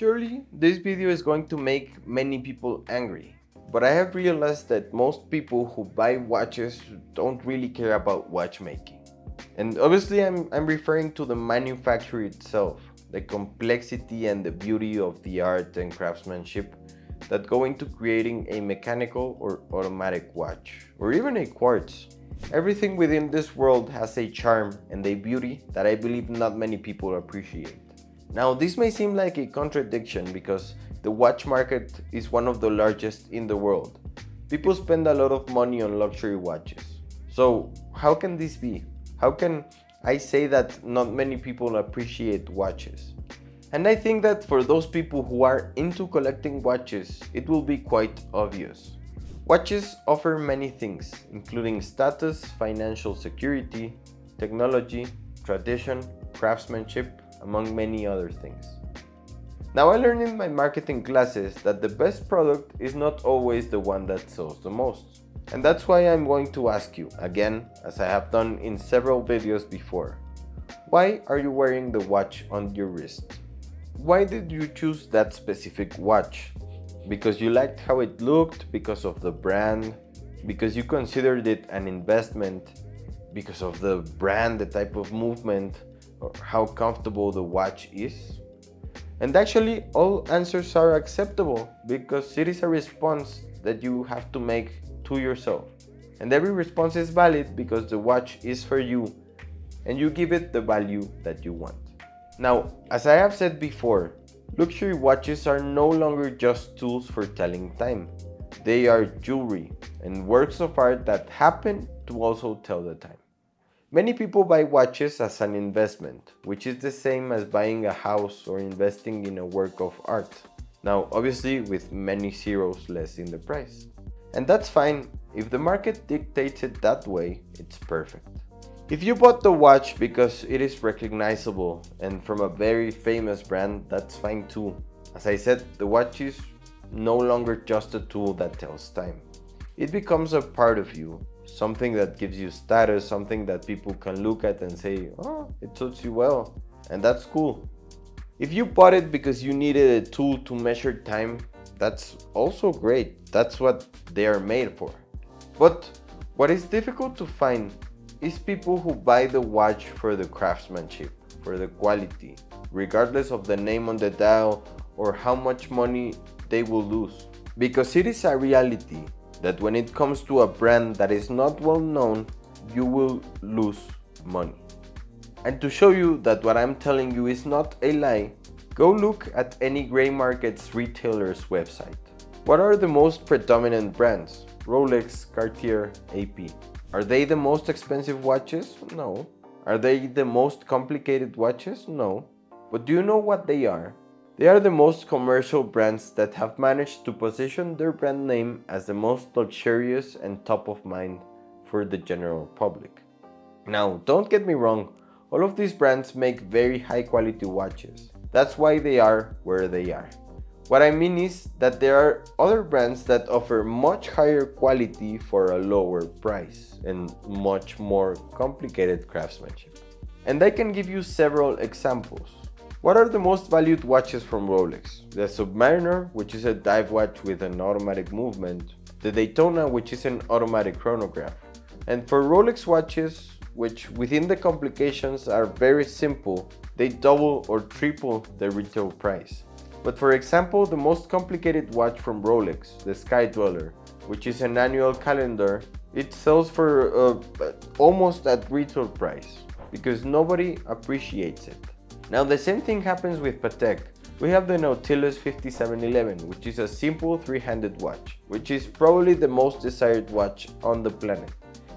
Surely, this video is going to make many people angry, but I have realized that most people who buy watches don't really care about watchmaking. And obviously, I'm referring to the manufacture itself, the complexity and the beauty of the art and craftsmanship that go into creating a mechanical or automatic watch, or even a quartz. Everything within this world has a charm and a beauty that I believe not many people appreciate. Now, this may seem like a contradiction because the watch market is one of the largest in the world. People spend a lot of money on luxury watches. So, how can this be? How can I say that not many people appreciate watches? And I think that for those people who are into collecting watches, it will be quite obvious. Watches offer many things, including status, financial security, technology, tradition, craftsmanship, among many other things. Now, I learned in my marketing classes that the best product is not always the one that sells the most. And that's why I'm going to ask you, again, as I have done in several videos before, why are you wearing the watch on your wrist? Why did you choose that specific watch? Because you liked how it looked, because of the brand, because you considered it an investment, because of the brand, the type of movement, or how comfortable the watch is? And actually, all answers are acceptable because it is a response that you have to make to yourself. And every response is valid because the watch is for you and you give it the value that you want. Now, as I have said before, luxury watches are no longer just tools for telling time. They are jewelry and works of art that happen to also tell the time. Many people buy watches as an investment, which is the same as buying a house or investing in a work of art. Now, obviously, with many zeros less in the price. And that's fine. If the market dictates it that way, it's perfect. If you bought the watch because it is recognizable and from a very famous brand, that's fine too. As I said, the watch is no longer just a tool that tells time. It becomes a part of you, something that gives you status, something that people can look at and say, oh, it suits you well, and that's cool. If you bought it because you needed a tool to measure time, that's also great. That's what they are made for. But what is difficult to find is people who buy the watch for the craftsmanship, for the quality, regardless of the name on the dial or how much money they will lose. Because it is a reality that when it comes to a brand that is not well known, you will lose money. And to show you that what I'm telling you is not a lie, go look at any gray market's retailer's website. What are the most predominant brands? Rolex, Cartier, AP. Are they the most expensive watches? No. Are they the most complicated watches? No. But do you know what they are? They are the most commercial brands that have managed to position their brand name as the most luxurious and top of mind for the general public. Now, don't get me wrong, all of these brands make very high quality watches. That's why they are where they are. What I mean is that there are other brands that offer much higher quality for a lower price and much more complicated craftsmanship. And I can give you several examples. What are the most valued watches from Rolex? The Submariner, which is a dive watch with an automatic movement. The Daytona, which is an automatic chronograph. And for Rolex watches, which within the complications are very simple, they double or triple the retail price. But for example, the most complicated watch from Rolex, the Sky Dweller, which is an annual calendar, it sells for almost at retail price because nobody appreciates it. Now the same thing happens with Patek. We have the Nautilus 5711, which is a simple three-handed watch, which is probably the most desired watch on the planet.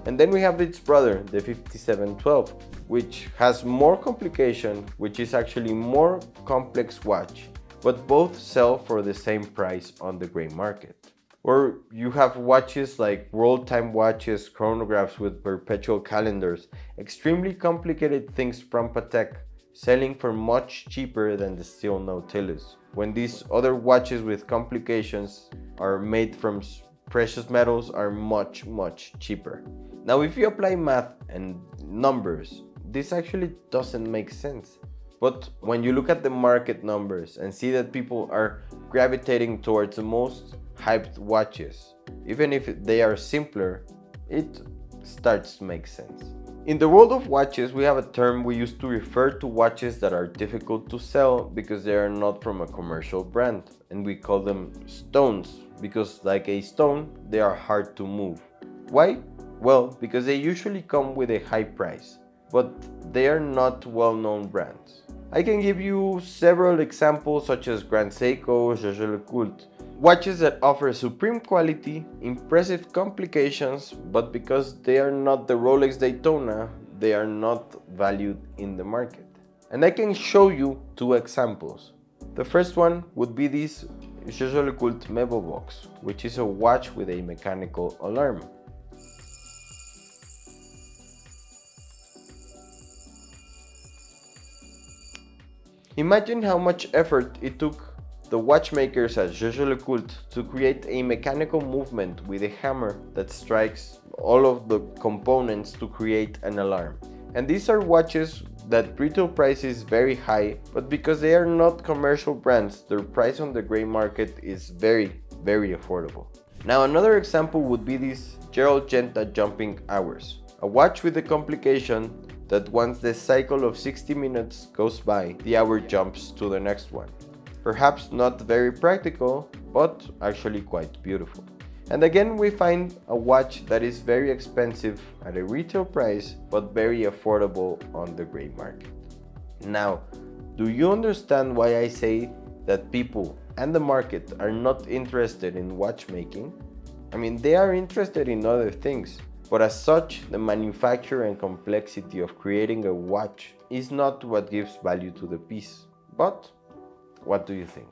And then we have its brother, the 5712, which has more complication, which is actually more complex watch, but both sell for the same price on the gray market. Or you have watches like world time watches, chronographs with perpetual calendars, extremely complicated things from Patek, selling for much cheaper than the steel Nautilus, when these other watches with complications are made from precious metals are much cheaper. Now if you apply math and numbers, this actually doesn't make sense. But when you look at the market numbers and see that people are gravitating towards the most hyped watches, even if they are simpler, it starts to make sense. In the world of watches, we have a term we use to refer to watches that are difficult to sell because they are not from a commercial brand, and we call them stones because, like a stone, they are hard to move. Why? Well, because they usually come with a high price, but they are not well-known brands. I can give you several examples such as Grand Seiko, Jaeger-LeCoultre, watches that offer supreme quality, impressive complications, but because they are not the Rolex Daytona, they are not valued in the market. And I can show you two examples. The first one would be this Jaeger-LeCoultre Mebo Box, which is a watch with a mechanical alarm. Imagine how much effort it took the watchmakers at Jaeger-LeCoultre to create a mechanical movement with a hammer that strikes all of the components to create an alarm. And these are watches that retail price is very high, but because they are not commercial brands, their price on the gray market is very affordable. Now another example would be this Gerald Genta Jumping Hours, a watch with a complication that once the cycle of 60 minutes goes by, the hour jumps to the next one. Perhaps not very practical, but actually quite beautiful. And again, we find a watch that is very expensive at a retail price, but very affordable on the gray market. Now, do you understand why I say that people and the market are not interested in watchmaking? I mean, they are interested in other things, but as such, the manufacture and complexity of creating a watch is not what gives value to the piece. But what do you think?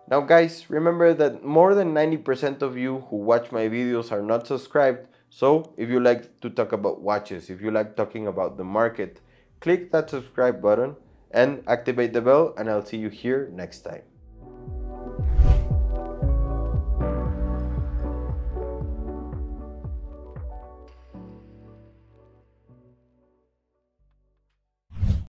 Now guys, remember that more than 90% of you who watch my videos are not subscribed, so if you like to talk about watches, if you like talking about the market, click that subscribe button and activate the bell, and I'll see you here next time.